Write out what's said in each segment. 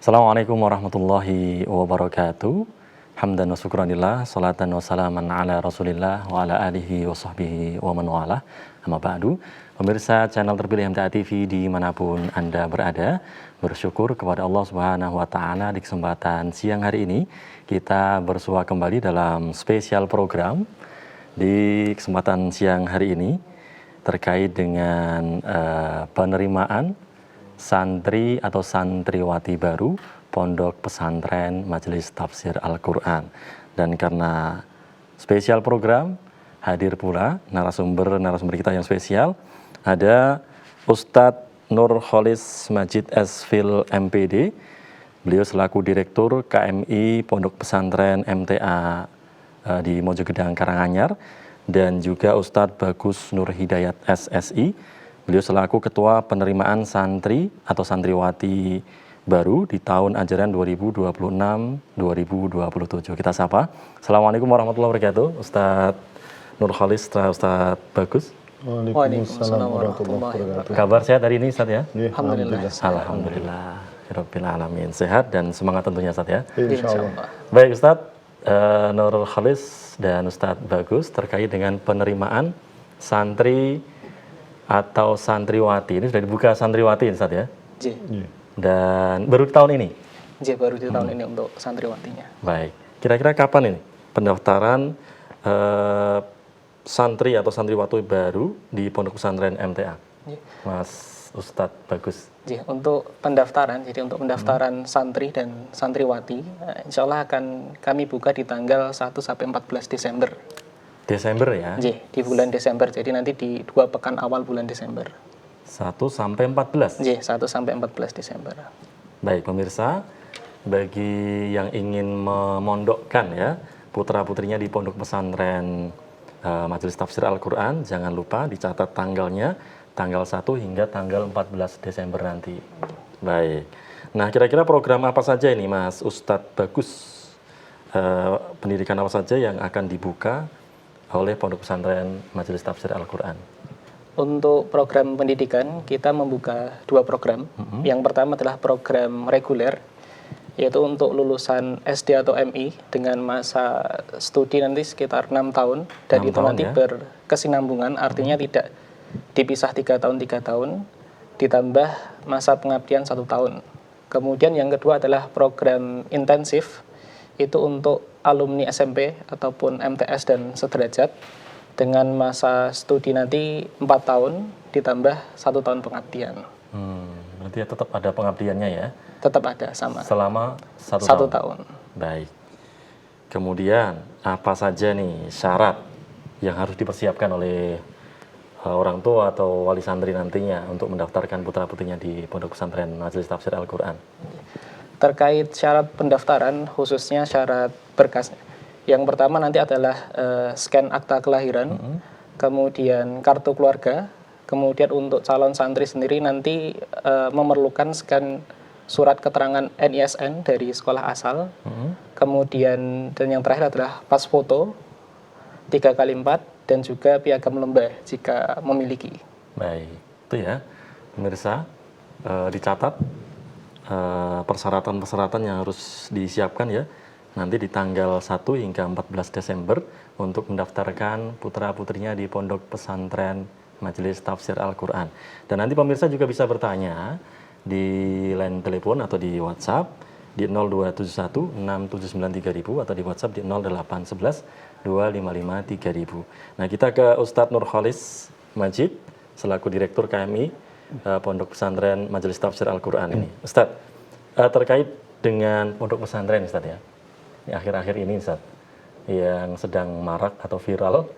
Assalamualaikum warahmatullahi wabarakatuh. Hamdan wa syukranillah, salatan wa salaman ala rasulillah wa ala alihi wa sahbihi wa man walah. Amma ba'du. Pemirsa channel terpilih MTA TV dimanapun Anda berada, bersyukur kepada Allah Subhanahu wa Ta'ala di kesempatan siang hari ini kita bersua kembali dalam spesial program di kesempatan siang hari ini terkait dengan penerimaan santri atau santriwati baru Pondok Pesantren Majelis Tafsir Al-Quran. Dan karena spesial program, hadir pula narasumber kita yang spesial. Ada Ustadz Nurholis Majid Esfil MPD. Beliau selaku Direktur KMI Pondok Pesantren MTA di Mojogedang Karanganyar. Dan juga Ustadz Bagus Nur Hidayat SSI. Beliau selaku Ketua Penerimaan Santri atau Santriwati baru di tahun ajaran 2026-2027. Kita sapa. Assalamualaikum warahmatullahi wabarakatuh. Ustadz Nurholis, Ustadz Bagus. Waalaikumsalam warahmatullahi wabarakatuh. Kabar sehat hari ini, Ustadz ya? Alhamdulillah. Alhamdulillah. Rabbil alamin. Sehat dan semangat tentunya, Ustadz ya? Insyaallah. Baik, Ustadz Nurholis dan Ustadz Bagus terkait dengan penerimaan santri atau santriwati. Ini sudah dibuka santriwati, Ustadz ya? J. Dan baru di tahun ini? J, baru di tahun ini untuk santriwatinya. Baik. Kira-kira kapan ini pendaftaran santri atau santriwati baru di Pondok Pesantren MTA? J. Mas Ustadz Bagus. J, untuk pendaftaran, jadi untuk pendaftaran santri dan santriwati, insya Allah akan kami buka di tanggal 1 sampai 14 Desember. Desember ya? J, di bulan Desember, jadi nanti di 2 pekan awal bulan Desember. 1 sampai 14? J, 1 sampai 14 Desember. Baik, pemirsa, bagi yang ingin memondokkan ya putra-putrinya di Pondok Pesantren Majelis Tafsir Al-Quran, jangan lupa dicatat tanggalnya, tanggal 1 hingga tanggal 14 Desember nanti. Baik. Nah, kira-kira program apa saja ini, Mas Ustadz Bagus? Pendidikan apa saja yang akan dibuka oleh Pondok Pesantren Majelis Tafsir Al-Quran? Untuk program pendidikan, kita membuka 2 program. Yang pertama adalah program reguler, yaitu untuk lulusan SD atau MI dengan masa studi nanti sekitar 6 tahun. Dan 6 itu tahun nanti ya? Berkesinambungan, artinya tidak dipisah 3 tahun, 3 tahun, ditambah masa pengabdian 1 tahun. Kemudian yang kedua adalah program intensif, itu untuk alumni SMP ataupun MTS dan sederajat dengan masa studi nanti 4 tahun ditambah 1 tahun pengabdian. Berarti ya tetap ada pengabdiannya ya? Tetap ada, sama. Selama 1 tahun. Baik. Kemudian apa saja nih syarat yang harus dipersiapkan oleh orang tua atau wali santri nantinya untuk mendaftarkan putra-putrinya di Pondok Pesantren Majelis Tafsir Al-Quran? Terkait syarat pendaftaran, khususnya syarat berkasnya. Yang pertama nanti adalah scan akta kelahiran, kemudian kartu keluarga, kemudian untuk calon santri sendiri nanti memerlukan scan surat keterangan NISN dari sekolah asal, kemudian dan yang terakhir adalah pas foto 3x4 dan juga piagam lembah jika memiliki. Baik, itu ya pemirsa, dicatat persyaratan-persyaratan yang harus disiapkan ya nanti di tanggal 1 hingga 14 Desember untuk mendaftarkan putra-putrinya di Pondok Pesantren Majelis Tafsir Al-Quran. Dan nanti pemirsa juga bisa bertanya di line telepon atau di WhatsApp di 0271 679 3000 atau di WhatsApp di 0811 255 3000. Nah, kita ke Ustadz Nurholis Majid selaku Direktur KMI Pondok Pesantren Majelis Tafsir Al-Quran ini. Ustadz, terkait dengan Pondok Pesantren Ustadz ya, akhir-akhir ini Ustadz, yang sedang marak atau viral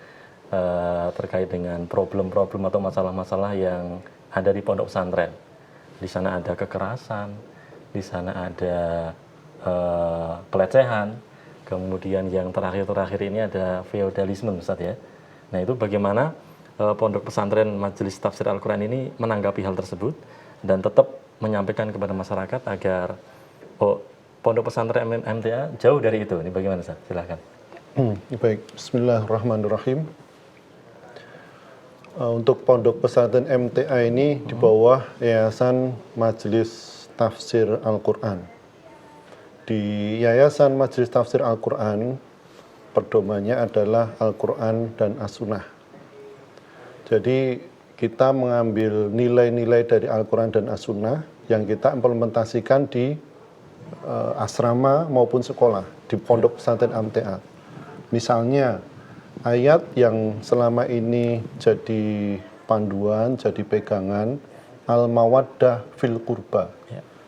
terkait dengan problem-problem atau masalah-masalah yang ada di Pondok Pesantren. Di sana ada kekerasan, di sana ada pelecehan, kemudian yang terakhir-terakhir ini ada feodalisme Ustadz ya. Nah, itu bagaimana Pondok Pesantren Majelis Tafsir Al-Quran ini menanggapi hal tersebut dan tetap menyampaikan kepada masyarakat agar Pondok Pesantren MTA jauh dari itu. Ini bagaimana, Ustaz? Silahkan. Baik, bismillahirrahmanirrahim. Untuk Pondok Pesantren MTA ini di bawah Yayasan Majelis Tafsir Al-Quran. Di Yayasan Majelis Tafsir Al-Quran, pedomannya adalah Al-Quran dan As-Sunnah. Jadi kita mengambil nilai-nilai dari Al-Quran dan As-Sunnah yang kita implementasikan di asrama maupun sekolah, di pondok pesantren MTA. Misalnya, ayat yang selama ini jadi panduan, jadi pegangan, al-mawaddah fil qurba,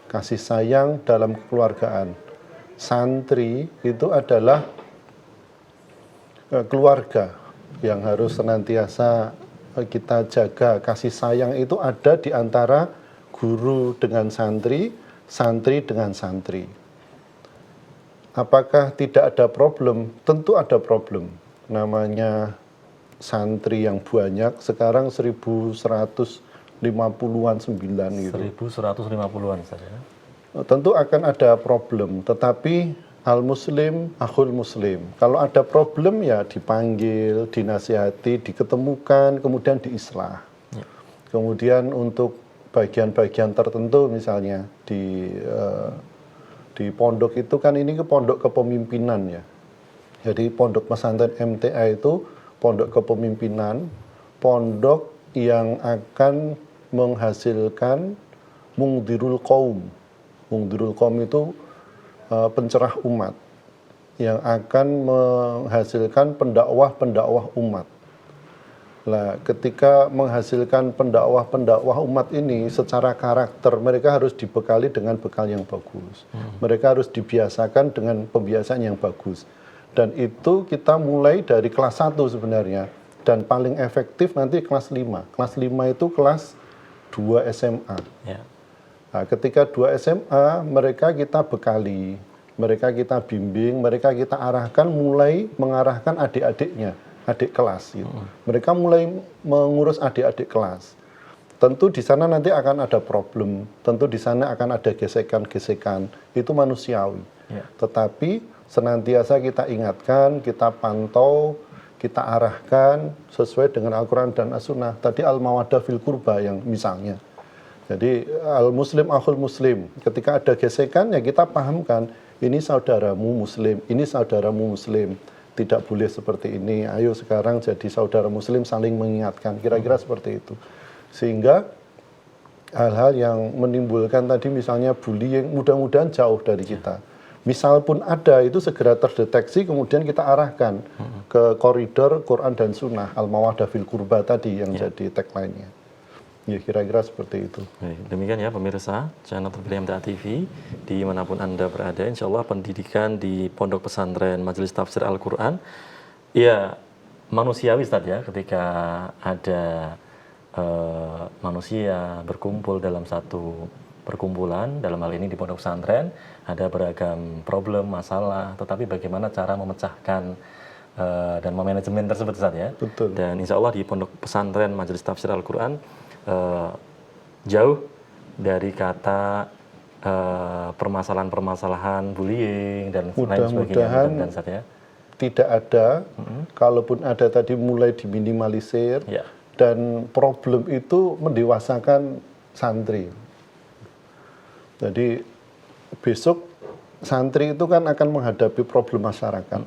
kasih sayang dalam kekeluargaan. Santri itu adalah keluarga yang harus senantiasa kita jaga. Kasih sayang itu ada di antara guru dengan santri, santri dengan santri. Apakah tidak ada problem? Tentu ada problem. Namanya santri yang banyak, sekarang 1150-an 9 gitu. 1150-an saja. Tentu akan ada problem, tetapi al-muslim, akhul muslim. Kalau ada problem ya dipanggil, dinasihati, diketemukan, kemudian diislah. Ya. Kemudian untuk bagian-bagian tertentu misalnya di pondok itu kan ini ke pondok kepemimpinan ya. Jadi pondok pesantren MTA itu pondok kepemimpinan, pondok yang akan menghasilkan mungdirul qaum. Mungdirul qaum itu pencerah umat yang akan menghasilkan pendakwah-pendakwah umat. Nah, ketika menghasilkan pendakwah-pendakwah umat ini secara karakter mereka harus dibekali dengan bekal yang bagus. Mereka harus dibiasakan dengan pembiasaan yang bagus. Dan itu kita mulai dari kelas 1 sebenarnya. Dan paling efektif nanti kelas 5. Kelas 5 itu kelas 2 SMA. Ya. Nah, ketika 2 SMA, mereka kita bekali, mereka kita bimbing, mereka kita arahkan mulai mengarahkan adik-adiknya, adik kelas. Gitu. Mereka mulai mengurus adik-adik kelas. Tentu di sana nanti akan ada problem, tentu di sana akan ada gesekan-gesekan, itu manusiawi. Ya. Tetapi senantiasa kita ingatkan, kita pantau, kita arahkan sesuai dengan Al-Quran dan As-Sunnah. Tadi al-mawaddah fil qurba yang misalnya. Jadi al-muslim akhul muslim. Ketika ada gesekan ya kita pahamkan, ini saudaramu muslim, ini saudaramu muslim. Tidak boleh seperti ini. Ayo sekarang jadi saudara muslim saling mengingatkan. Kira-kira seperti itu. Sehingga hal-hal yang menimbulkan tadi misalnya bullying mudah-mudahan jauh dari kita. Misal pun ada itu segera terdeteksi kemudian kita arahkan ke koridor Quran dan Sunnah al-mawaddah fil qurba tadi yang jadi tagline-nya. Ya kira-kira seperti itu. Baik, demikian ya pemirsa channel terpilih MTA TV dimanapun Anda berada, insya Allah pendidikan di Pondok Pesantren Majelis Tafsir Al-Quran ya manusiawi Ustaz ya, ketika ada manusia berkumpul dalam satu perkumpulan, dalam hal ini di Pondok Pesantren ada beragam problem, masalah, tetapi bagaimana cara memecahkan dan memanajemen tersebut Ustaz ya. Betul. Dan insya Allah di Pondok Pesantren Majelis Tafsir Al-Quran jauh dari kata permasalahan-permasalahan bullying dan lain sebagainya. Mudah-mudahan tidak ada, kalaupun ada tadi mulai diminimalisir, dan problem itu mendewasakan santri. Jadi besok santri itu kan akan menghadapi problem masyarakat.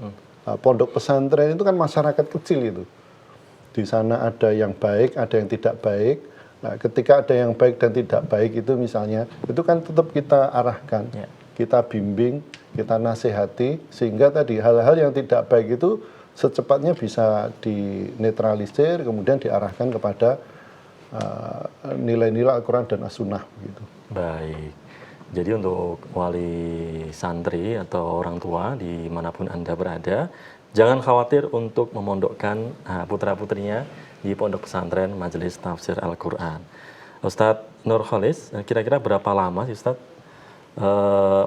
Pondok pesantren itu kan masyarakat kecil itu. Di sana ada yang baik, ada yang tidak baik. Nah, ketika ada yang baik dan tidak baik itu misalnya, itu kan tetap kita arahkan, kita bimbing, kita nasihati, sehingga tadi hal-hal yang tidak baik itu secepatnya bisa dinetralisir, kemudian diarahkan kepada nilai-nilai Al-Quran dan As-Sunnah. Gitu. Baik, jadi untuk wali santri atau orang tua dimanapun Anda berada, jangan khawatir untuk memondokkan putra-putrinya di Pondok Pesantren Majelis Tafsir Al-Quran. Ustadz Nur Kholis, kira-kira berapa lama sih Ustadz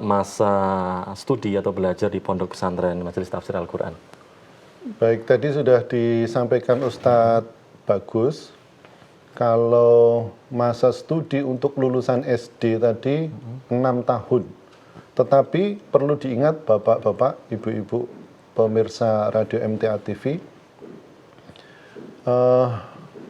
masa studi atau belajar di Pondok Pesantren Majelis Tafsir Al-Quran? Baik, tadi sudah disampaikan Ustadz Bagus. Kalau masa studi untuk lulusan SD tadi 6 tahun. Tetapi perlu diingat Bapak-bapak, Ibu-ibu, pemirsa Radio MTA TV,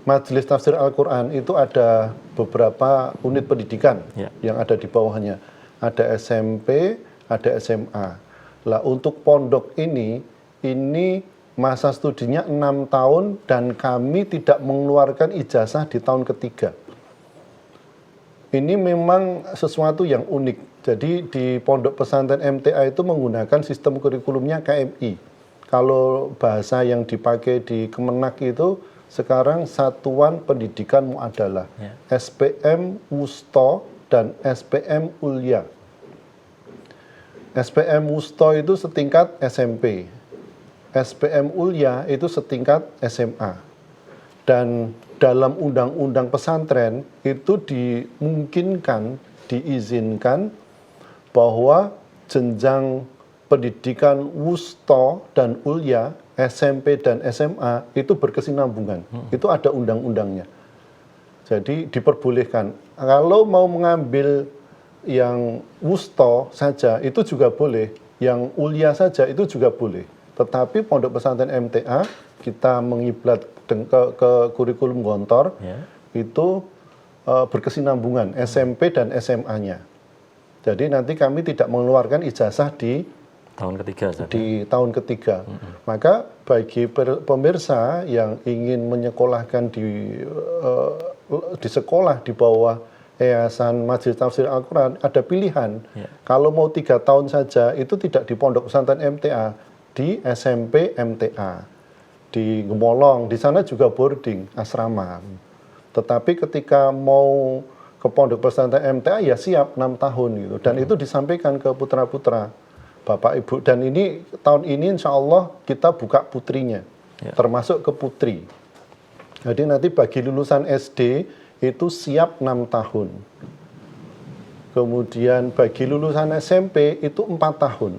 Majelis Tafsir Al-Quran itu ada beberapa unit pendidikan yang ada di bawahnya. Ada SMP, ada SMA. Lah untuk pondok ini masa studinya 6 tahun dan kami tidak mengeluarkan ijazah di tahun ketiga. Ini memang sesuatu yang unik. Jadi di Pondok Pesantren MTA itu menggunakan sistem kurikulumnya KMI. Kalau bahasa yang dipakai di Kemenak itu sekarang Satuan Pendidikan Muadalah, SPM Wusto dan SPM Ulya. SPM Wusto itu setingkat SMP, SPM Ulya itu setingkat SMA. Dan dalam undang-undang pesantren itu dimungkinkan, diizinkan bahwa jenjang pendidikan wusto dan ulya, SMP dan SMA itu berkesinambungan. Itu ada undang-undangnya. Jadi diperbolehkan. Kalau mau mengambil yang wusto saja itu juga boleh, yang ulya saja itu juga boleh. Tetapi Pondok Pesantren MTA kita mengiblat ke kurikulum Gontor itu berkesinambungan SMP dan SMA-nya. Jadi nanti kami tidak mengeluarkan ijazah di tahun ketiga. Maka bagi pemirsa yang ingin menyekolahkan di sekolah di bawah Yayasan Majelis Tafsir Al-Quran, ada pilihan. Kalau mau 3 tahun saja, itu tidak di Pondok Pesantren MTA, di SMP MTA, di Gemolong, di sana juga boarding, asrama. Tetapi ketika mau ke Pondok Pesantren MTA, ya siap 6 tahun gitu. Dan itu disampaikan ke putra-putra, Bapak Ibu. Dan ini tahun ini insya Allah kita buka putrinya, termasuk ke putri. Jadi nanti bagi lulusan SD itu siap 6 tahun. Kemudian bagi lulusan SMP itu 4 tahun.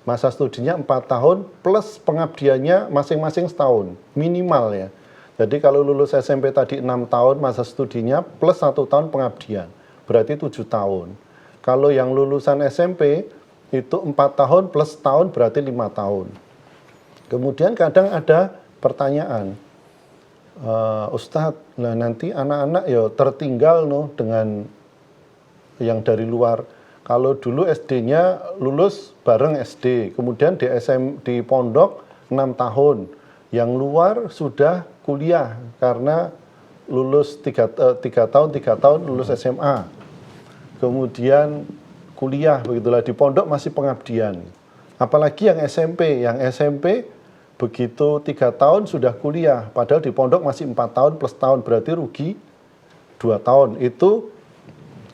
Masa studinya 4 tahun plus pengabdiannya masing-masing setahun, minimal ya. Jadi kalau lulus SMP tadi 6 tahun masa studinya plus 1 tahun pengabdian, berarti 7 tahun. Kalau yang lulusan SMP itu 4 tahun plus tahun berarti 5 tahun. Kemudian kadang ada pertanyaan, Ustadz, nah nanti anak-anak ya tertinggal dengan yang dari luar. Kalau dulu SD-nya lulus bareng SD, kemudian di pondok 6 tahun, yang luar sudah kuliah karena lulus 3 tahun lulus SMA, kemudian kuliah begitulah, di pondok masih pengabdian. Apalagi yang SMP begitu 3 tahun sudah kuliah, padahal di pondok masih 4 tahun plus tahun, berarti rugi 2 tahun. Itu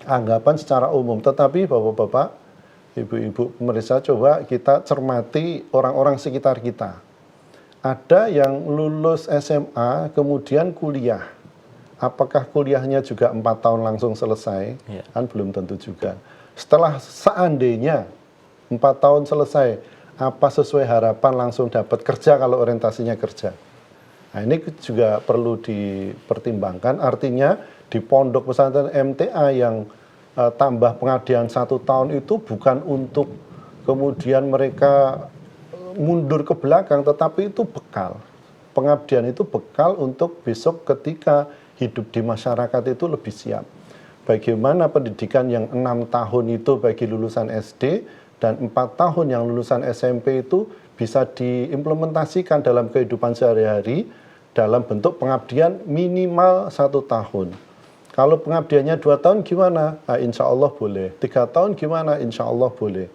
anggapan secara umum. Tetapi Bapak-bapak, Ibu-ibu pemirsa, coba kita cermati orang-orang sekitar kita. Ada yang lulus SMA kemudian kuliah. Apakah kuliahnya juga 4 tahun langsung selesai? Kan belum tentu juga. Setelah seandainya 4 tahun selesai, apa sesuai harapan langsung dapat kerja kalau orientasinya kerja? Nah, ini juga perlu dipertimbangkan. Artinya di Pondok Pesantren MTA yang tambah pengabdian 1 tahun itu bukan untuk kemudian mereka mundur ke belakang, tetapi itu bekal. Pengabdian itu bekal untuk besok ketika hidup di masyarakat itu lebih siap. Bagaimana pendidikan yang 6 tahun itu bagi lulusan SD dan 4 tahun yang lulusan SMP itu bisa diimplementasikan dalam kehidupan sehari-hari dalam bentuk pengabdian minimal 1 tahun. Kalau pengabdiannya 2 tahun gimana? Nah, insya Allah boleh. 3 tahun gimana? Insya Allah boleh.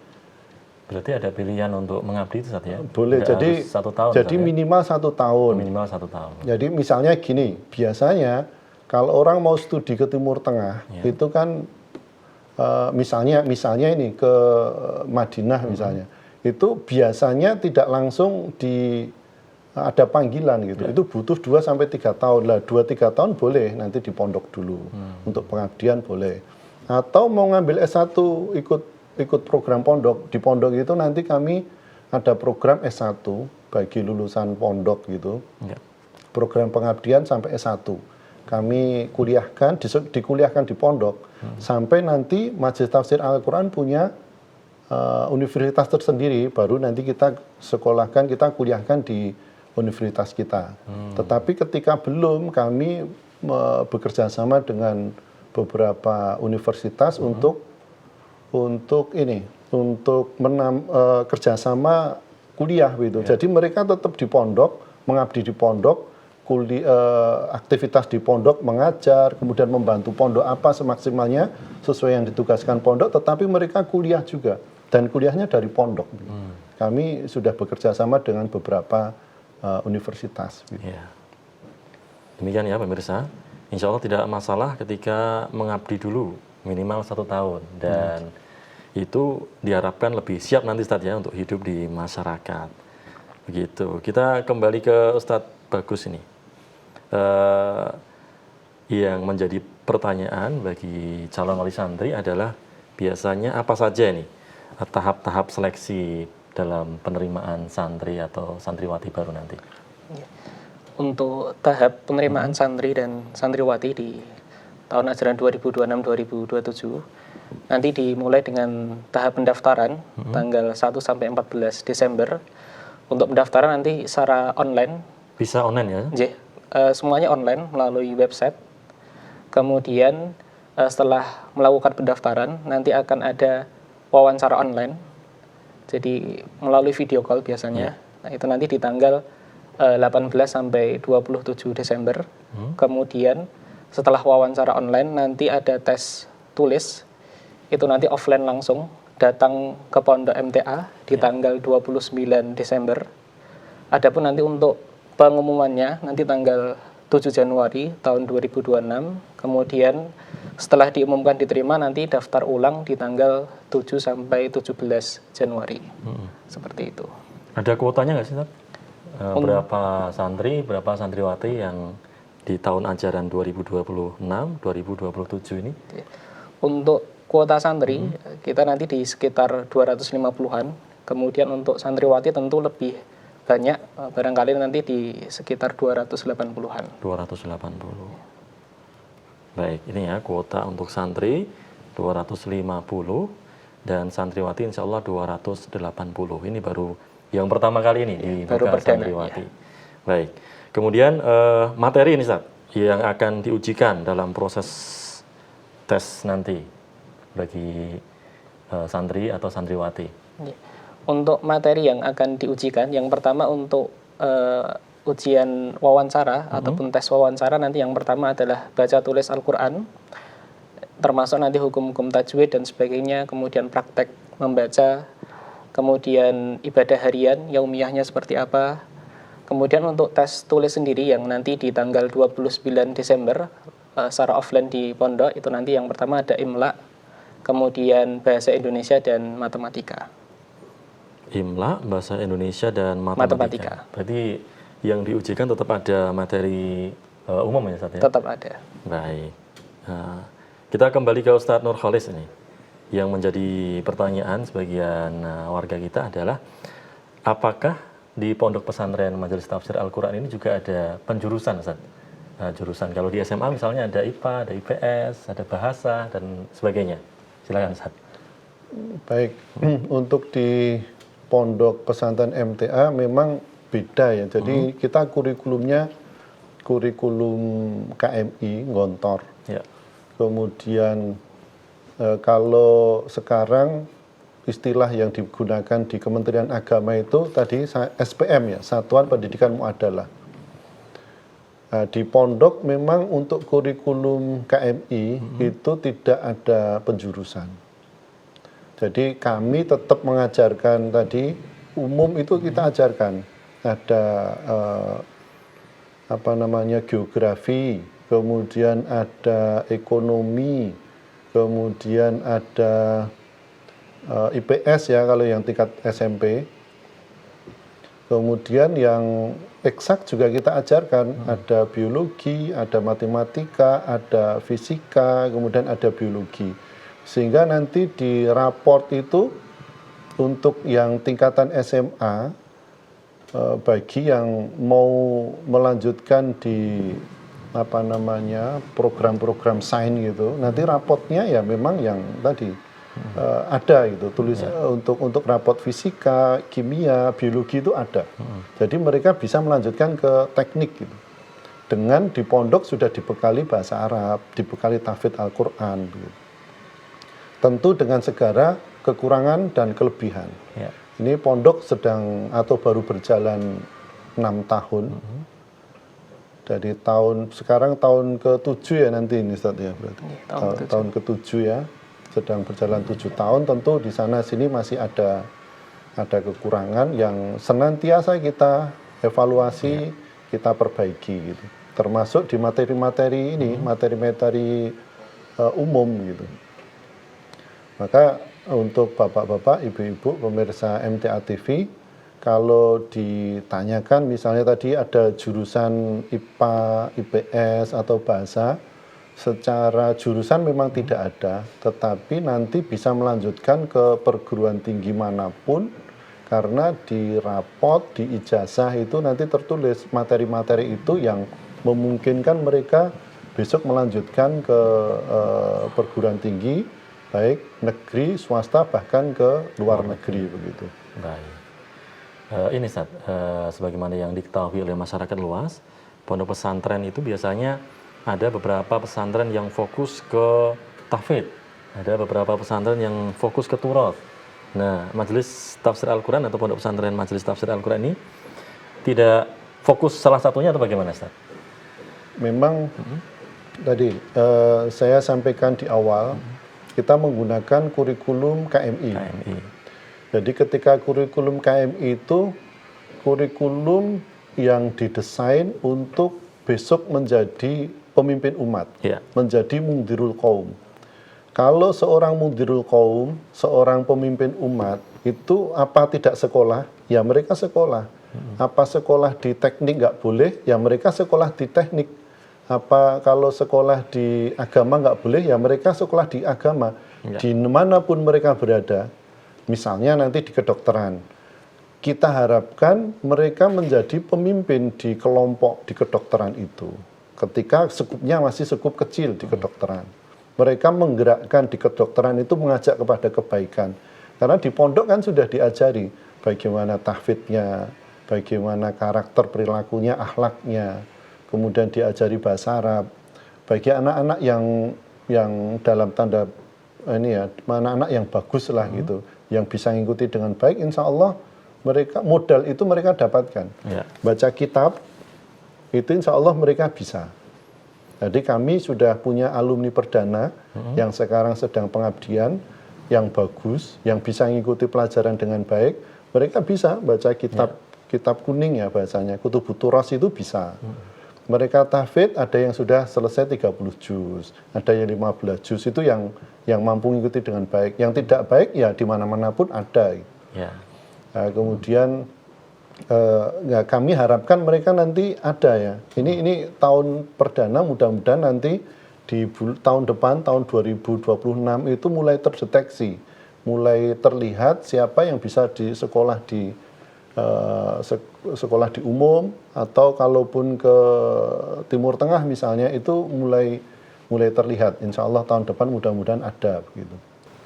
Berarti ada pilihan untuk mengabdi itu ya? Boleh. Nggak jadi 1 tahun. Jadi minimal 1 tahun. Minimal 1 tahun. Jadi misalnya gini, biasanya kalau orang mau studi ke Timur Tengah, itu kan misalnya ini ke Madinah misalnya, itu biasanya tidak langsung ada panggilan gitu. Itu butuh 2 sampai 3 tahun. Lah 2-3 tahun boleh nanti di pondok dulu. Untuk pengabdian boleh. Atau mau ngambil S1 ikut program pondok. Di pondok itu nanti kami ada program S1 bagi lulusan pondok gitu. Program pengabdian sampai S1. Kami dikuliahkan di pondok sampai nanti Majelis Tafsir Al-Quran punya universitas tersendiri, baru nanti kita sekolahkan, kita kuliahkan di universitas kita. Tetapi ketika belum, kami bekerja sama dengan beberapa universitas untuk untuk kerjasama kuliah gitu. Jadi mereka tetap di pondok, mengabdi di pondok, aktivitas di pondok, mengajar, kemudian membantu pondok apa semaksimalnya sesuai yang ditugaskan pondok, tetapi mereka kuliah juga dan kuliahnya dari pondok. Kami sudah bekerja sama dengan beberapa universitas. Gitu. Ya. Demikian ya pemirsa. Insya Allah tidak masalah ketika mengabdi dulu minimal 1 tahun dan itu diharapkan lebih siap nanti Ustadz ya untuk hidup di masyarakat. Begitu. Kita kembali ke Ustadz Bagus ini. Yang menjadi pertanyaan bagi calon wali santri adalah biasanya apa saja nih tahap-tahap seleksi dalam penerimaan santri atau santriwati baru nanti? Untuk tahap penerimaan santri dan santriwati di tahun ajaran 2026-2027 nanti dimulai dengan tahap pendaftaran tanggal 1 sampai 14 Desember. Untuk pendaftaran nanti secara online. Bisa online ya? Semuanya online melalui website. Kemudian setelah melakukan pendaftaran nanti akan ada wawancara online. Jadi melalui video call biasanya. Nah, itu nanti di tanggal 18 sampai 27 Desember. Kemudian setelah wawancara online nanti ada tes tulis. Itu nanti offline langsung datang ke Pondok MTA di tanggal 29 Desember. Adapun nanti untuk pengumumannya nanti tanggal 7 Januari tahun 2026. Kemudian setelah diumumkan diterima nanti daftar ulang di tanggal 7 sampai 17 Januari. Seperti itu. Ada kuotanya nggak sih, Ustaz? Berapa santri, berapa santriwati yang di tahun ajaran 2026-2027 ini? Untuk kuota santri, kita nanti di sekitar 250-an. Kemudian untuk santriwati tentu lebih banyak, barangkali nanti di sekitar 280-an. 280. Baik, ini ya kuota untuk santri 250 dan santriwati insya Allah 280. Ini baru yang pertama kali ini dibuka santriwati. Ya. Baik. Kemudian materi ini Ustaz yang akan diujikan dalam proses tes nanti bagi santri atau santriwati. Ya. Untuk materi yang akan diujikan, yang pertama untuk ujian wawancara ataupun tes wawancara nanti yang pertama adalah baca tulis Al-Quran, termasuk nanti hukum-hukum tajwid dan sebagainya, kemudian praktek membaca, kemudian ibadah harian, yaumiyahnya seperti apa. Kemudian untuk tes tulis sendiri yang nanti di tanggal 29 Desember secara offline di pondok, itu nanti yang pertama ada imla, kemudian bahasa Indonesia dan matematika. Imla, bahasa Indonesia dan matematika. Berarti yang diujikan tetap ada materi umum ya Ustaz ya? Tetap ada. Baik. Nah, kita kembali ke Ustadz Nurkholis ini. Yang menjadi pertanyaan sebagian warga kita adalah apakah di pondok pesantren Majelis Tafsir Al-Quran ini juga ada penjurusan Ustaz? Jurusan kalau di SMA misalnya ada IPA, ada IPS, ada bahasa dan sebagainya. Silakan Ustaz. Baik, untuk di pondok pesantren MTA memang beda ya. Jadi kita kurikulumnya kurikulum KMI Ngontor. Ya. Kemudian kalau sekarang istilah yang digunakan di Kementerian Agama itu tadi SPM ya, Satuan Pendidikan Muadalah. Di pondok memang untuk kurikulum KMI itu tidak ada penjurusan. Jadi kami tetap mengajarkan tadi umum itu kita ajarkan ada geografi, kemudian ada ekonomi, kemudian ada IPS ya kalau yang tingkat SMP. Kemudian yang eksak juga kita ajarkan, ada biologi, ada matematika, ada fisika, kemudian ada biologi. Sehingga nanti di raport itu untuk yang tingkatan SMA bagi yang mau melanjutkan di program-program sains gitu, nanti rapotnya ya memang yang tadi ada gitu untuk rapot fisika, kimia, biologi itu ada. Jadi mereka bisa melanjutkan ke teknik gitu. Dengan di pondok sudah dibekali bahasa Arab, dibekali tahfidz Al-Quran gitu. Tentu dengan segala kekurangan dan kelebihan. Ya. Ini pondok sedang atau baru berjalan 6 tahun. Dari sekarang tahun ke-7 ya nanti ini Ustaz ya berarti. Tahun ke-7 ya. Sedang berjalan 7 tahun, tentu di sana sini masih ada kekurangan yang senantiasa kita evaluasi, kita perbaiki gitu. Termasuk di materi-materi ini, materi-materi umum gitu. Maka untuk bapak-bapak, ibu-ibu pemirsa MTA TV, kalau ditanyakan misalnya tadi ada jurusan IPA, IPS atau bahasa, secara jurusan memang tidak ada, tetapi nanti bisa melanjutkan ke perguruan tinggi manapun, karena di rapot, di ijazah itu nanti tertulis materi-materi itu yang memungkinkan mereka besok melanjutkan ke perguruan tinggi, baik negeri, swasta, bahkan ke luar negeri begitu. Baik. Ini Ustaz, sebagaimana yang diketahui oleh masyarakat luas, pondok pesantren itu biasanya ada beberapa pesantren yang fokus ke tahfidz, ada beberapa pesantren yang fokus ke turat. Nah, Majelis Tafsir Al-Quran atau pondok pesantren Majelis Tafsir Al-Quran ini tidak fokus salah satunya atau bagaimana Ustaz? Memang tadi saya sampaikan di awal, kita menggunakan kurikulum KMI. Jadi ketika kurikulum KMI itu kurikulum yang didesain untuk besok menjadi pemimpin umat, menjadi mungdirul qaum. Kalau seorang mungdirul qaum, seorang pemimpin umat, itu apa tidak sekolah? Ya mereka sekolah. Apa sekolah di teknik nggak boleh? Ya mereka sekolah di teknik. Apa kalau sekolah di agama nggak boleh? Ya mereka sekolah di agama. Di manapun mereka berada. Misalnya nanti di kedokteran, kita harapkan mereka menjadi pemimpin di kelompok di kedokteran itu. Ketika skupnya masih skup kecil di kedokteran, mereka menggerakkan di kedokteran itu mengajak kepada kebaikan. Karena di pondok kan sudah diajari bagaimana tahfidznya, bagaimana karakter perilakunya, akhlaknya, kemudian diajari bahasa Arab. Bagi anak-anak yang dalam tanda ini ya, anak-anak yang bagus lah gitu, yang bisa mengikuti dengan baik, insya Allah mereka modal itu mereka dapatkan. Baca kitab itu insya Allah mereka bisa. Jadi kami sudah punya alumni perdana yang sekarang sedang pengabdian, yang bagus, yang bisa mengikuti pelajaran dengan baik. Mereka bisa baca kitab kuning ya bahasanya, Kutubut Turas itu bisa. Mereka tahfidz ada yang sudah selesai 30 juz, ada yang 15 juz, itu yang mampu mengikuti dengan baik. Yang tidak baik ya di mana-mana pun ada. Nah, kemudian kami harapkan mereka nanti ada ya. Ini tahun perdana, mudah-mudahan nanti di tahun depan, tahun 2026 itu mulai terdeteksi, mulai terlihat siapa yang bisa di sekolah di umum, atau kalaupun ke Timur Tengah misalnya, itu mulai terlihat. Insya Allah tahun depan mudah-mudahan ada begitu.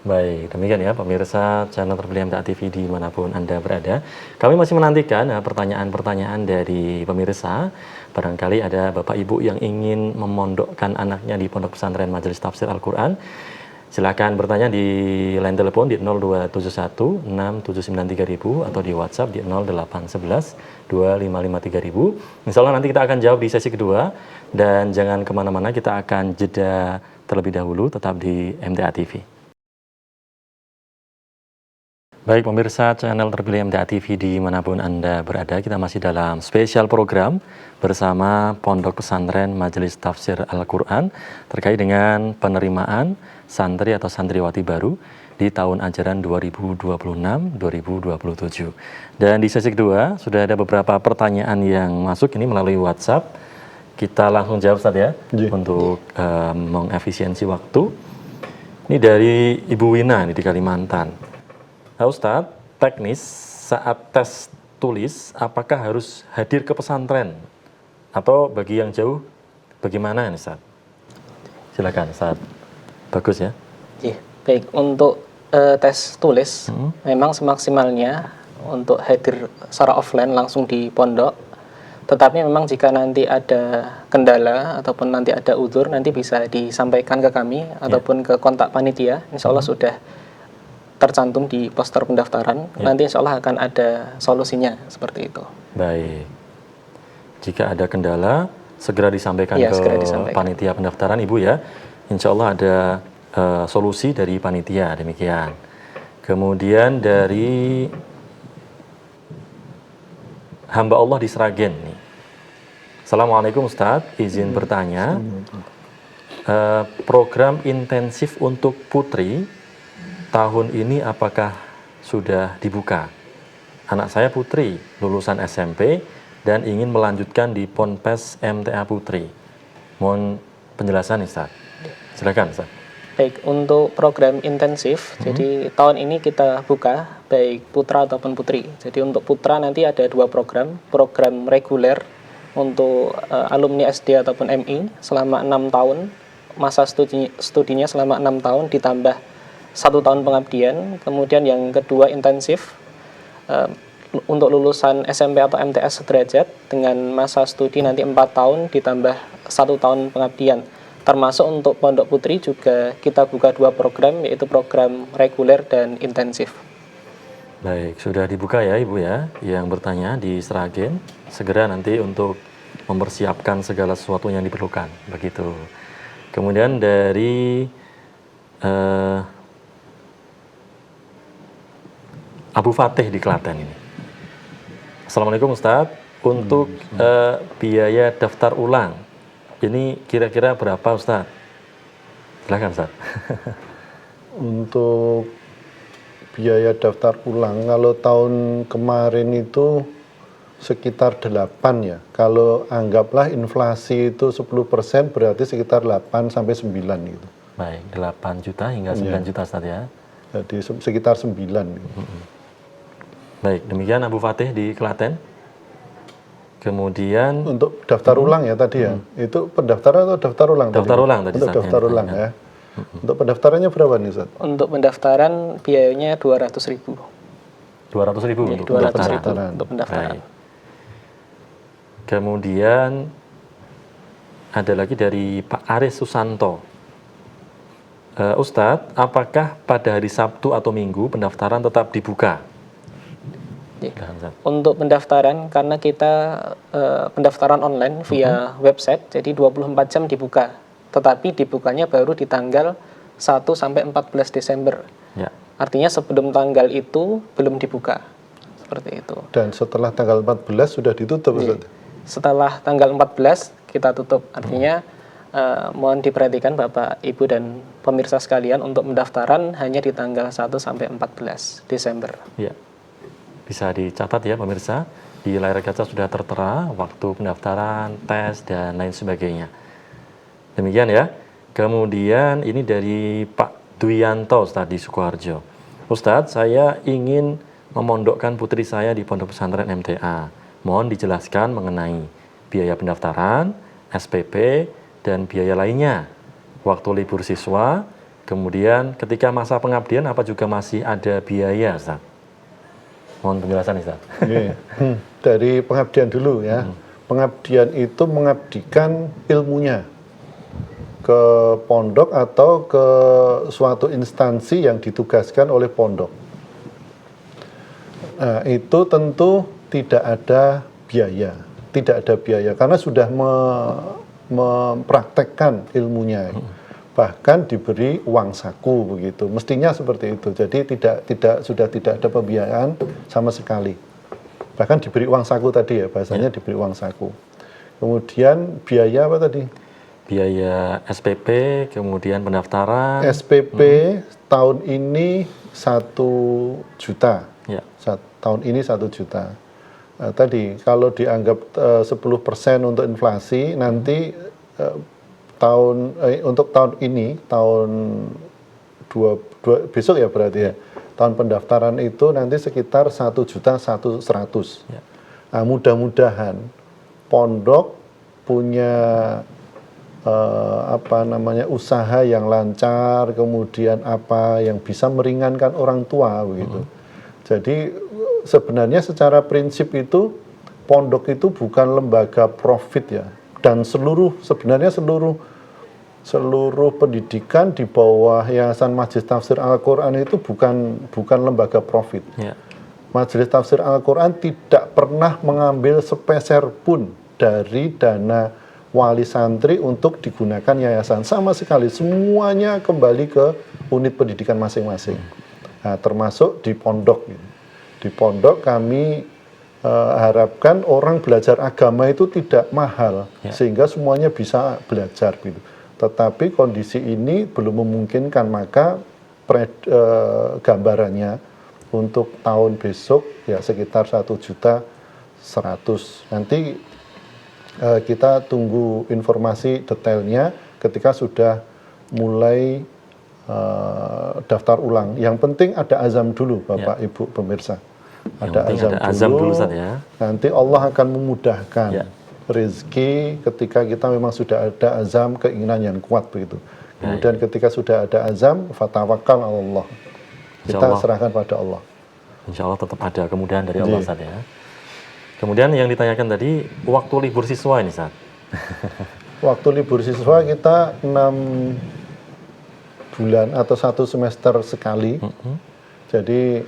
Baik, demikian ya pemirsa channel terpilih MTA TV dimanapun Anda berada. Kami masih menantikan pertanyaan-pertanyaan dari pemirsa. Barangkali ada Bapak Ibu yang ingin memondokkan anaknya di Pondok Pesantren Majelis Tafsir Al-Quran. Silakan bertanya di line telepon di 0271 6793000 atau di WhatsApp di 0811 2553.000. Insya Allah nanti kita akan jawab di sesi kedua, dan jangan kemana-mana, kita akan jeda terlebih dahulu, tetap di MTA TV. Baik pemirsa channel terpilih MTA TV dimanapun Anda berada, kita masih dalam spesial program bersama Pondok Pesantren Majelis Tafsir Al-Quran terkait dengan penerimaan santri atau santriwati baru di tahun ajaran 2026-2027. Dan di sesi kedua sudah ada beberapa pertanyaan yang masuk ini melalui WhatsApp. Kita langsung jawab Ustaz ya, untuk mengefisiensi waktu. Ini dari Ibu Wina ini di Kalimantan. Ustadz, teknis saat tes tulis apakah harus hadir ke pesantren atau bagi yang jauh bagaimana ini Ustadz? Silakan Ustadz. Bagus ya. Baik, untuk tes tulis memang semaksimalnya untuk hadir secara offline langsung di pondok. Tetapi memang jika nanti ada kendala ataupun nanti ada udzur, nanti bisa disampaikan ke kami ataupun ke kontak panitia. Insya Allah sudah tercantum di poster pendaftaran. Nanti insya Allah akan ada solusinya seperti itu. Baik. Jika ada kendala, segera disampaikan ke panitia pendaftaran, Ibu ya. Insya Allah ada solusi dari panitia, demikian. Kemudian dari hamba Allah di Sragen nih. Assalamualaikum Ustadz, izin bertanya, program intensif untuk putri tahun ini apakah sudah dibuka? Anak saya putri, lulusan SMP dan ingin melanjutkan di Ponpes MTA Putri. Mohon penjelasan Ustadz. Silakan Ustadz. Baik, untuk program intensif, jadi tahun ini kita buka baik putra ataupun putri. Jadi untuk putra nanti ada 2 program reguler untuk alumni SD ataupun MI selama 6 tahun, masa studinya selama 6 tahun ditambah 1 tahun pengabdian. Kemudian yang kedua intensif untuk lulusan SMP atau MTS sederajat dengan masa studi nanti 4 tahun ditambah 1 tahun pengabdian. Termasuk untuk Pondok Putri juga kita buka 2 program, yaitu program reguler dan intensif. Baik, sudah dibuka ya Ibu ya, yang bertanya di Sragen, segera nanti untuk mempersiapkan segala sesuatu yang diperlukan, begitu. Kemudian dari Abu Fatih di Klaten ini. Assalamualaikum Ustadz, untuk biaya daftar ulang, ini kira-kira berapa Ustadz? Silahkan Ustadz. Untuk biaya daftar ulang, kalau tahun kemarin itu sekitar 8 ya. Kalau anggaplah inflasi itu 10% berarti sekitar 8 sampai 9 gitu. Baik, 8 juta hingga 9 juta Ustadz ya. Jadi sekitar 9 gitu. Baik, demikian Abu Fatih di Klaten. Kemudian untuk daftar ulang ya tadi ya. Itu pendaftaran atau daftar ulang? Daftar ulang tadi. Untuk daftar ulang ya. Untuk pendaftarannya berapa nih Ustaz? Untuk pendaftaran biayanya 200.000. 200.000 ya, untuk pendaftaran. Untuk pendaftaran. Baik. Kemudian ada lagi dari Pak Aris Susanto. Ustadz, apakah pada hari Sabtu atau Minggu pendaftaran tetap dibuka? Untuk pendaftaran, karena kita pendaftaran online via website, jadi 24 jam dibuka. Tetapi dibukanya baru di tanggal 1 sampai 14 Desember. Ya. Artinya sebelum tanggal itu belum dibuka. Seperti itu. Dan setelah tanggal 14 sudah ditutup, Ustaz? Setelah tanggal 14 kita tutup. Artinya mohon diperhatikan Bapak, Ibu, dan pemirsa sekalian untuk pendaftaran hanya di tanggal 1 sampai 14 Desember. Ya. Bisa dicatat ya pemirsa, di layar kaca sudah tertera waktu pendaftaran, tes, dan lain sebagainya. Demikian ya. Kemudian ini dari Pak Duyanto Ustadz di Sukoharjo. Ustadz, saya ingin memondokkan putri saya di Pondok Pesantren MTA. Mohon dijelaskan mengenai biaya pendaftaran, SPP, dan biaya lainnya. Waktu libur siswa, kemudian ketika masa pengabdian apa juga masih ada biaya, Ustadz? Mohon penjelasan, Ustadz. Dari pengabdian dulu ya. Pengabdian itu mengabdikan ilmunya ke pondok atau ke suatu instansi yang ditugaskan oleh pondok. Nah, itu tentu tidak ada biaya, karena sudah mempraktekkan ilmunya. Bahkan diberi uang saku begitu. Mestinya seperti itu. Jadi sudah tidak ada pembiayaan sama sekali. Bahkan diberi uang saku tadi ya, bahasanya diberi uang saku. Kemudian biaya apa tadi? Biaya SPP, kemudian pendaftaran. SPP tahun ini 1 juta. Ya. Tahun ini 1 juta. Tadi kalau dianggap 10% untuk inflasi, nanti untuk tahun ini, tahun besok ya berarti ya, tahun pendaftaran itu nanti sekitar 1.100.000. Ya. Nah, mudah-mudahan pondok punya usaha yang lancar, kemudian apa yang bisa meringankan orang tua begitu. Jadi sebenarnya secara prinsip itu pondok itu bukan lembaga profit ya, dan sebenarnya seluruh pendidikan di bawah Yayasan Majelis Tafsir Al-Quran itu bukan lembaga profit. Ya. Majelis Tafsir Al-Quran tidak pernah mengambil sepeser pun dari dana wali santri untuk digunakan yayasan, sama sekali. Semuanya kembali ke unit pendidikan masing-masing. Nah, termasuk di pondok. Di pondok kami harapkan orang belajar agama itu tidak mahal, sehingga semuanya bisa belajar gitu. Tetapi kondisi ini belum memungkinkan, maka gambarannya untuk tahun besok ya sekitar 1.100.000. Nanti kita tunggu informasi detailnya ketika sudah mulai daftar ulang. Yang penting ada azam dulu, Bapak Ibu pemirsa. Ada azam dulu, Ustaz, ya. Nanti Allah akan memudahkan rezeki ketika kita memang sudah ada azam, keinginan yang kuat begitu. Kemudian ketika sudah ada azam, fatawakkal Allah. Kita serahkan pada Allah. Insya Allah tetap ada kemudahan dari Allah, Ustaz, ya. Kemudian yang ditanyakan tadi, waktu libur siswa ini, Ustaz. Waktu libur siswa kita 6 bulan atau 1 semester sekali. Jadi,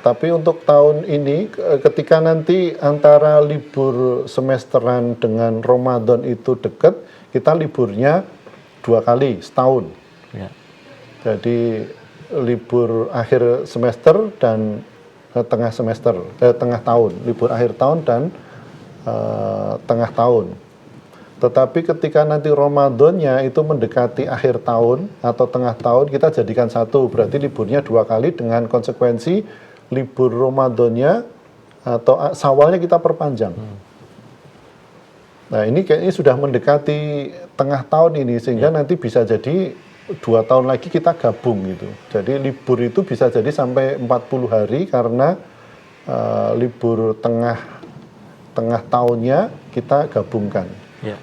tapi untuk tahun ini, ketika nanti antara libur semesteran dengan Ramadan itu dekat, kita liburnya 2 kali setahun. Ya. Jadi libur akhir semester dan tengah tahun, libur akhir tahun dan tengah tahun. Tetapi ketika nanti Ramadannya itu mendekati akhir tahun atau tengah tahun, kita jadikan satu, berarti liburnya 2 kali dengan konsekuensi libur Ramadannya atau Syawalnya kita perpanjang. Nah, ini kayaknya sudah mendekati tengah tahun ini, sehingga nanti bisa jadi 2 tahun lagi kita gabung gitu. Jadi libur itu bisa jadi sampai 40 hari karena libur tengah tahunnya kita gabungkan.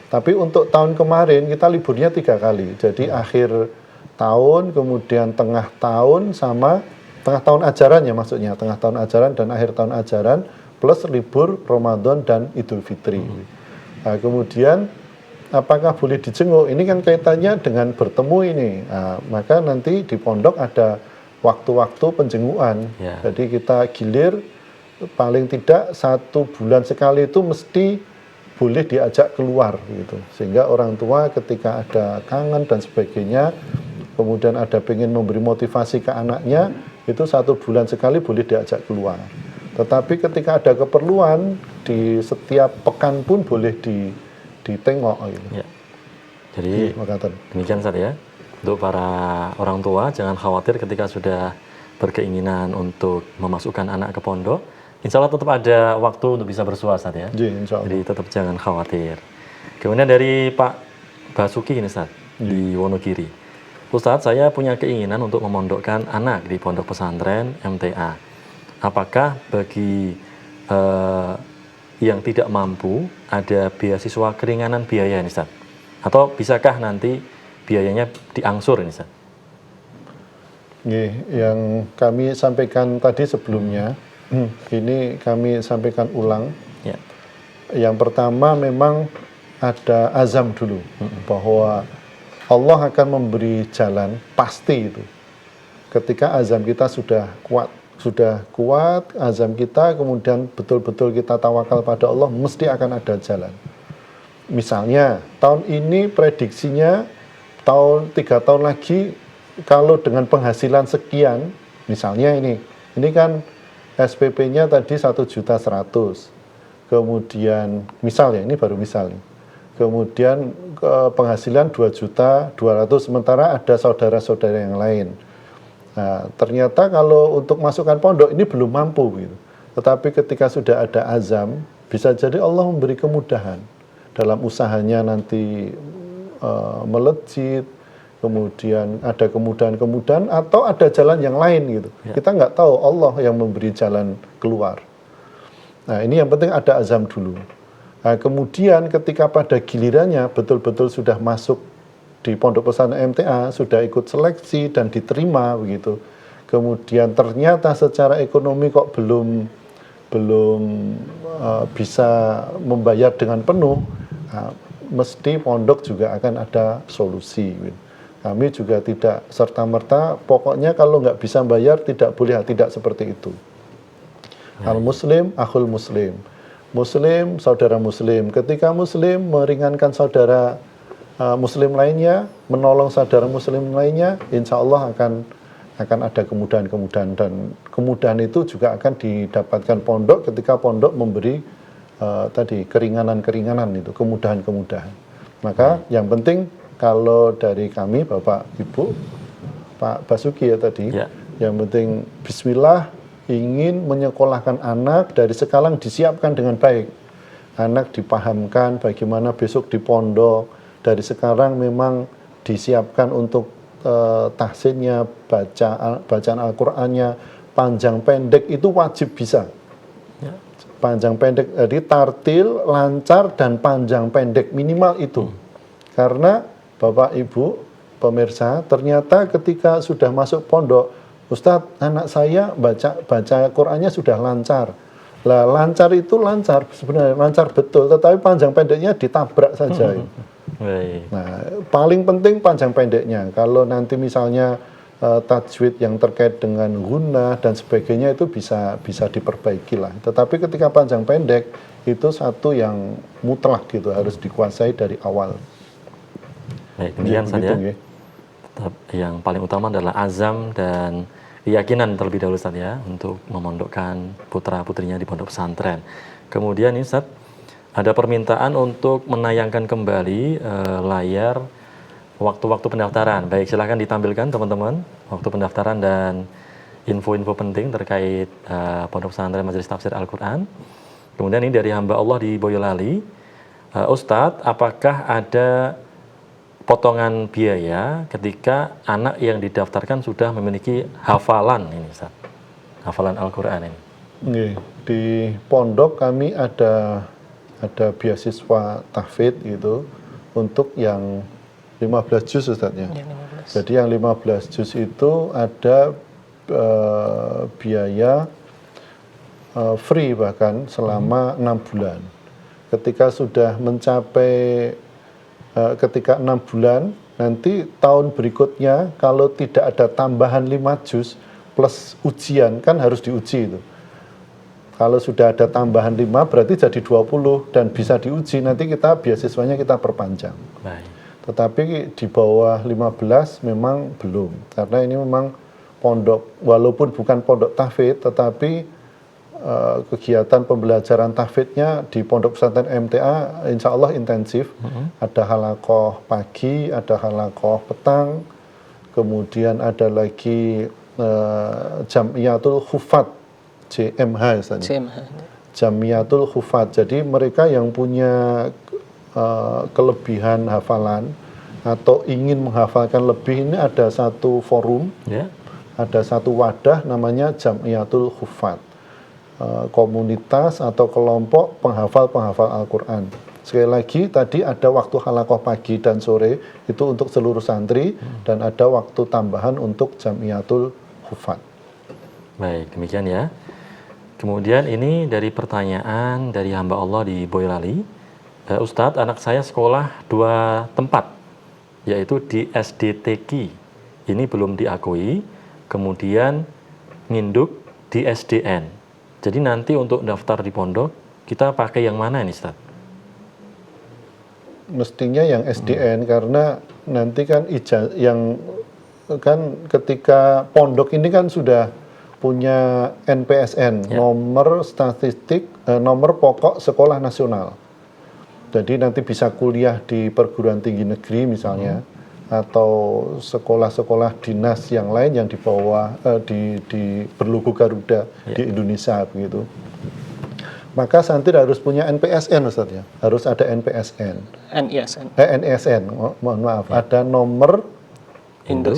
Tapi untuk tahun kemarin kita liburnya 3 kali. Jadi akhir tahun, kemudian tengah tahun, sama tengah tahun ajaran ya maksudnya, tengah tahun ajaran dan akhir tahun ajaran, plus libur Ramadan dan Idul Fitri. Nah, kemudian apakah boleh dijenguk? Ini kan kaitannya dengan bertemu ini. Nah, maka nanti di pondok ada waktu-waktu penjengukan. Jadi kita gilir paling tidak 1 bulan sekali itu mesti boleh diajak keluar gitu. Sehingga orang tua ketika ada kangen dan sebagainya, kemudian ada pengen memberi motivasi ke anaknya, itu 1 bulan sekali boleh diajak keluar. Tetapi ketika ada keperluan, di setiap pekan pun boleh ditengok gitu. Jadi demikian, Ustaz, ya. Untuk para orang tua jangan khawatir ketika sudah berkeinginan untuk memasukkan anak ke pondok. Insya Allah tetap ada waktu untuk bisa bersuah, Ustaz, ya. Jadi tetap jangan khawatir. Kemudian dari Pak Basuki ini, Ustaz, di Wonogiri. Ustaz, saya punya keinginan untuk memondokkan anak di pondok pesantren MTA. Apakah bagi yang tidak mampu ada beasiswa keringanan biaya ini, Ustaz? Atau bisakah nanti biayanya diangsur ini, Ustaz? Yang kami sampaikan tadi sebelumnya, ini kami sampaikan ulang. Yang pertama memang ada azam dulu, bahwa Allah akan memberi jalan, pasti itu. Ketika azam kita sudah kuat azam kita, kemudian betul-betul kita tawakal pada Allah, mesti akan ada jalan. Misalnya, tahun ini prediksinya 3 tahun lagi, kalau dengan penghasilan sekian, misalnya ini kan SPP-nya tadi 1.100.000. Kemudian, misalnya, ini baru misal nih. Kemudian penghasilan 2.200.000, sementara ada saudara-saudara yang lain. Nah, ternyata kalau untuk masukkan pondok ini belum mampu gitu. Tetapi ketika sudah ada azam, bisa jadi Allah memberi kemudahan dalam usahanya nanti melejit, kemudian ada kemudahan-kemudahan atau ada jalan yang lain gitu. Kita nggak tahu, Allah yang memberi jalan keluar. Nah, ini yang penting ada azam dulu. Nah, kemudian ketika pada gilirannya betul-betul sudah masuk di pondok pesantren MTA, sudah ikut seleksi dan diterima begitu. Kemudian ternyata secara ekonomi kok belum bisa membayar dengan penuh, mesti pondok juga akan ada solusi. Kami juga tidak serta-merta, pokoknya kalau nggak bisa bayar tidak boleh, tidak seperti itu. Al-Muslim, akhul Muslim. Muslim, saudara Muslim. Ketika Muslim meringankan saudara Muslim lainnya, menolong saudara Muslim lainnya, insya Allah akan ada kemudahan-kemudahan, dan kemudahan itu juga akan didapatkan pondok ketika pondok memberi tadi keringanan-keringanan itu, kemudahan-kemudahan. Maka yang penting kalau dari kami Bapak Ibu, Pak Basuki ya tadi, yang penting Bismillah, ingin menyekolahkan anak dari sekarang disiapkan dengan baik. Anak dipahamkan bagaimana besok di pondok, dari sekarang memang disiapkan untuk tahsinnya, bacaan Al-Qur'annya, panjang pendek itu wajib bisa. Panjang pendek, jadi tartil, lancar, dan panjang pendek minimal itu. Karena Bapak Ibu pemirsa, ternyata ketika sudah masuk pondok, Ustadz, anak saya baca Qur'annya sudah lancar. Lah lancar itu lancar, sebenarnya lancar betul, tetapi panjang pendeknya ditabrak saja. Nah, paling penting panjang pendeknya. Kalau nanti misalnya tajwid yang terkait dengan gunnah dan sebagainya itu bisa diperbaiki lah. Tetapi ketika panjang pendek itu satu yang mutlak gitu, harus dikuasai dari awal. Baik, demikian saja. Yang paling utama adalah azam dan keyakinan terlebih dahulu Ustaz ya, untuk memondokkan putra-putrinya di pondok pesantren. Kemudian ini Ustaz, ada permintaan untuk menayangkan kembali layar waktu-waktu pendaftaran. Baik, silahkan ditampilkan teman-teman waktu pendaftaran dan info-info penting terkait pondok pesantren Majelis Tafsir Al-Quran. Kemudian ini dari hamba Allah di Boyolali. Ustadz, apakah ada potongan biaya ketika anak yang didaftarkan sudah memiliki hafalan ini Ustadz? Hafalan Al-Quran ini. Di pondok kami ada beasiswa tahfidz gitu untuk yang 15 juz Ustaznya. Jadi yang 15 juz itu ada biaya free bahkan selama 6 bulan. Ketika sudah mencapai ketika 6 bulan, nanti tahun berikutnya kalau tidak ada tambahan 5 juz plus ujian, kan harus diuji itu. Kalau sudah ada tambahan 5 berarti jadi 20 dan bisa diuji, nanti kita beasiswanya kita perpanjang. Baik. Tetapi di bawah 15 memang belum, karena ini memang pondok, walaupun bukan pondok tahfidz, tetapi kegiatan pembelajaran tahfidznya di pondok pesantren MTA insya Allah intensif. Ada halaqah pagi, ada halaqah petang, kemudian ada lagi Jamiatul Hufat JMH Jamiatul Hufat. Jadi mereka yang punya kelebihan hafalan atau ingin menghafalkan lebih, ini ada satu forum, ada satu wadah namanya Jamiatul Hufat, komunitas atau kelompok penghafal Al-Quran. Sekali lagi tadi ada waktu halaqah pagi dan sore itu untuk seluruh santri, dan ada waktu tambahan untuk Jamiatul Hufat. Baik, demikian ya. Kemudian ini dari pertanyaan dari hamba Allah di Boyolali. Ustadz, anak saya sekolah 2 tempat, yaitu di SDTQ, ini belum diakui, kemudian nginduk di SDN. Jadi nanti untuk daftar di pondok, kita pakai yang mana ini Ustadz? Mestinya yang SDN, karena nanti kan yang kan ketika pondok ini kan sudah punya NPSN, nomor statistik, nomor pokok sekolah nasional. Jadi nanti bisa kuliah di perguruan tinggi negeri misalnya, atau sekolah-sekolah dinas yang lain yang di bawah di berlogo Garuda di Indonesia begitu. Maka santri harus punya NPSN Ustaz ya, harus ada NPSN. NISN, mohon maaf, ada nomor Indo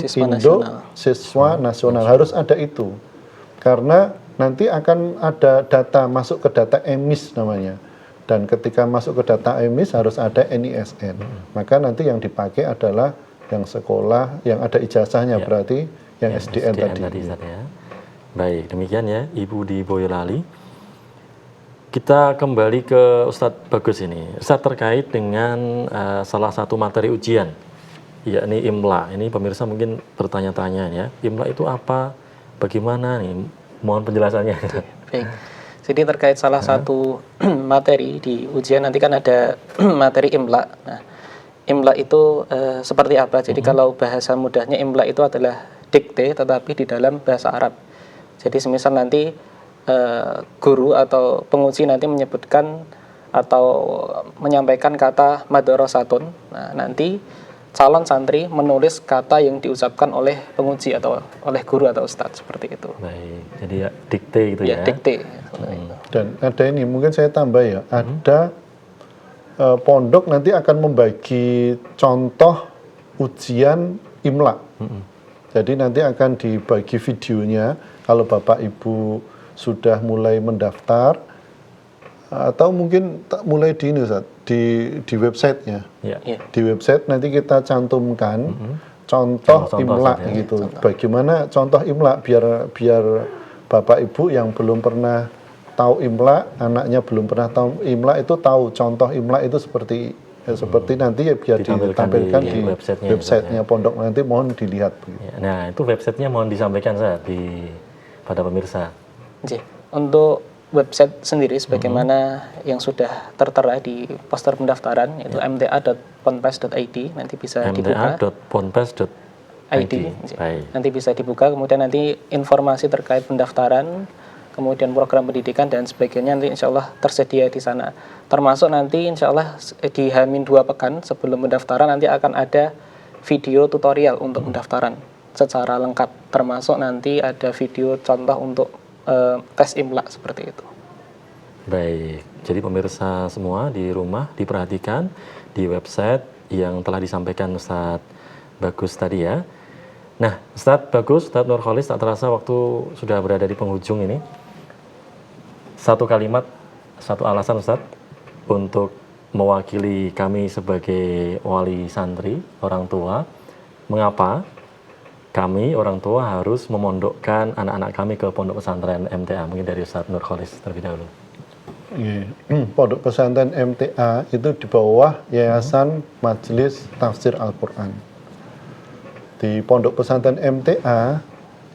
Siswa Nasional, harus ada itu. Karena nanti akan ada data masuk ke data EMIS namanya. Dan ketika masuk ke data EMIS harus ada NISN. Maka nanti yang dipakai adalah yang sekolah yang ada ijazahnya, berarti yang SDN tadi. Ya. Baik, demikian ya Ibu di Boyolali. kita kembali ke Ustadz Bagus ini. Ustadz, terkait dengan salah satu materi ujian, yakni IMLA. Ini pemirsa mungkin bertanya-tanya ya, IMLA itu apa? Bagaimana nih? Mohon penjelasannya. Baik. Jadi terkait salah satu materi di ujian nanti kan ada materi IMLA. Nah, IMLA itu seperti apa? Jadi kalau bahasa mudahnya IMLA itu adalah dikte tetapi di dalam bahasa Arab. Jadi semisal nanti guru atau penguji nanti menyebutkan atau menyampaikan kata madarasatun. Nah, nanti calon santri menulis kata yang diucapkan oleh penguji atau oleh guru atau ustadz, seperti itu. Baik, jadi ya dikte gitu ya. Dikte. Dan ada ini, mungkin saya tambah ya, ada pondok nanti akan membagi contoh ujian IMLA. Jadi nanti akan dibagi videonya, kalau Bapak Ibu sudah mulai mendaftar, atau mungkin mulai di ini Ustaz, di websitenya. Ya. Di website nanti kita cantumkan contoh IMLA saja, gitu. Bagaimana contoh IMLA biar Bapak Ibu yang belum pernah tahu IMLA, anaknya belum pernah tahu IMLA itu tahu contoh IMLA itu seperti nanti ya biar ditampilkan di websitenya pondok, nanti mohon dilihat. Ya, nah, itu websitenya mohon disampaikan pada pemirsa. Untuk website sendiri sebagaimana yang sudah tertera di poster pendaftaran, yaitu mta.ponpes.id, nanti bisa dibuka. mta.ponpes.id. Nanti bisa dibuka, kemudian nanti informasi terkait pendaftaran, kemudian program pendidikan dan sebagainya nanti insya Allah tersedia di sana. Termasuk nanti insya Allah di H-2 pekan sebelum pendaftaran nanti akan ada video tutorial untuk pendaftaran secara lengkap. Termasuk nanti ada video contoh untuk tes IMLA seperti itu. Baik, jadi pemirsa semua di rumah diperhatikan di website yang telah disampaikan Ustadz Bagus tadi ya. Nah, Ustadz Bagus, Ustadz Nurholis, tak terasa waktu sudah berada di penghujung ini. Satu kalimat, satu alasan Ustadz untuk mewakili kami sebagai wali santri, orang tua, mengapa kami orang tua harus memondokkan anak-anak kami ke pondok pesantren MTA? Mungkin dari Ustadz Nurholis terlebih dahulu. Pondok pesantren MTA itu di bawah Yayasan Majelis Tafsir Al-Quran. Di pondok pesantren MTA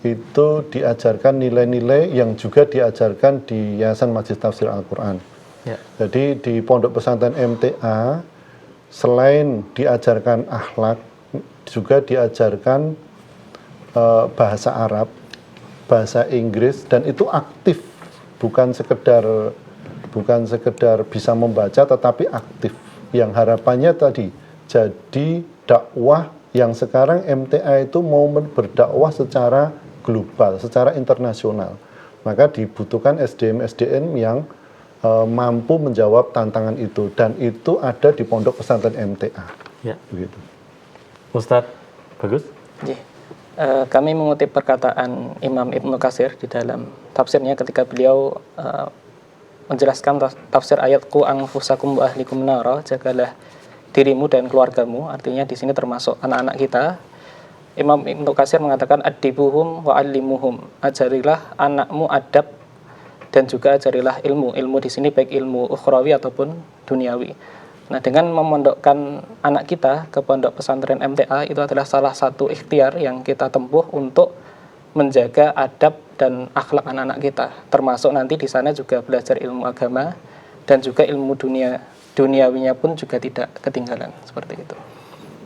itu diajarkan nilai-nilai yang juga diajarkan di Yayasan Majelis Tafsir Al-Quran. Ya. Jadi di pondok pesantren MTA selain diajarkan akhlak, juga diajarkan bahasa Arab, bahasa Inggris, dan itu aktif, bukan sekedar bisa membaca tetapi aktif. Yang harapannya tadi jadi dakwah yang sekarang MTA itu mau berdakwah secara global, secara internasional. Maka dibutuhkan SDM-SDM yang mampu menjawab tantangan itu, dan itu ada di pondok pesantren MTA. Ya. Begitu. Ustadz Bagus? Kami mengutip perkataan Imam Ibnu Katsir di dalam tafsirnya ketika beliau menjelaskan tafsir ayat qu anfusakum wa ahlikum nara, jagalah dirimu dan keluargamu, artinya di sini termasuk anak-anak kita. Imam Ibnu Katsir mengatakan adibuhum wa allimuhum, ajarilah anakmu adab dan juga ajarilah ilmu. Ilmu di sini baik ilmu ukhrawi ataupun duniawi. Nah, dengan memondokkan anak kita ke pondok pesantren MTA itu adalah salah satu ikhtiar yang kita tempuh untuk menjaga adab dan akhlak anak-anak kita. Termasuk nanti di sana juga belajar ilmu agama dan juga ilmu duniawinya pun juga tidak ketinggalan, seperti itu.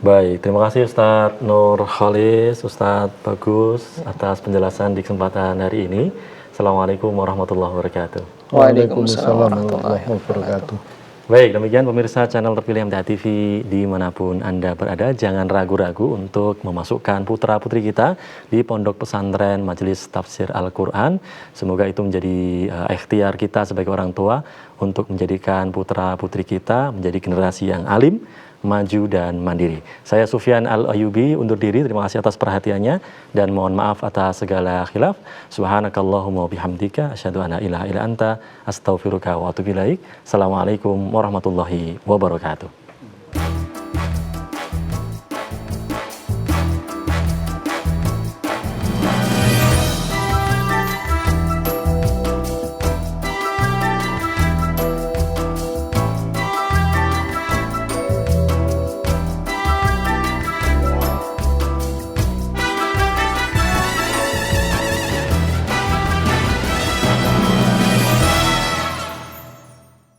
Baik, terima kasih Ustadz Nurholis, Ustadz Bagus atas penjelasan di kesempatan hari ini. Assalamualaikum warahmatullahi wabarakatuh. Waalaikumsalam warahmatullahi wabarakatuh. Baik, demikian pemirsa channel terpilih MTA TV dimanapun Anda berada. Jangan ragu-ragu untuk memasukkan putra-putri kita di Pondok Pesantren Majelis Tafsir Al-Quran. Semoga itu menjadi ikhtiar kita sebagai orang tua untuk menjadikan putra-putri kita menjadi generasi yang alim, maju dan mandiri. Saya Sufyan Al-Ayubi undur diri. Terima kasih atas perhatiannya dan mohon maaf atas segala khilaf. Subhanakallahumma bihamdika asyhadu an la ilaha illa anta astaghfiruka wa atubu ilaik. Assalamualaikum warahmatullahi wabarakatuh.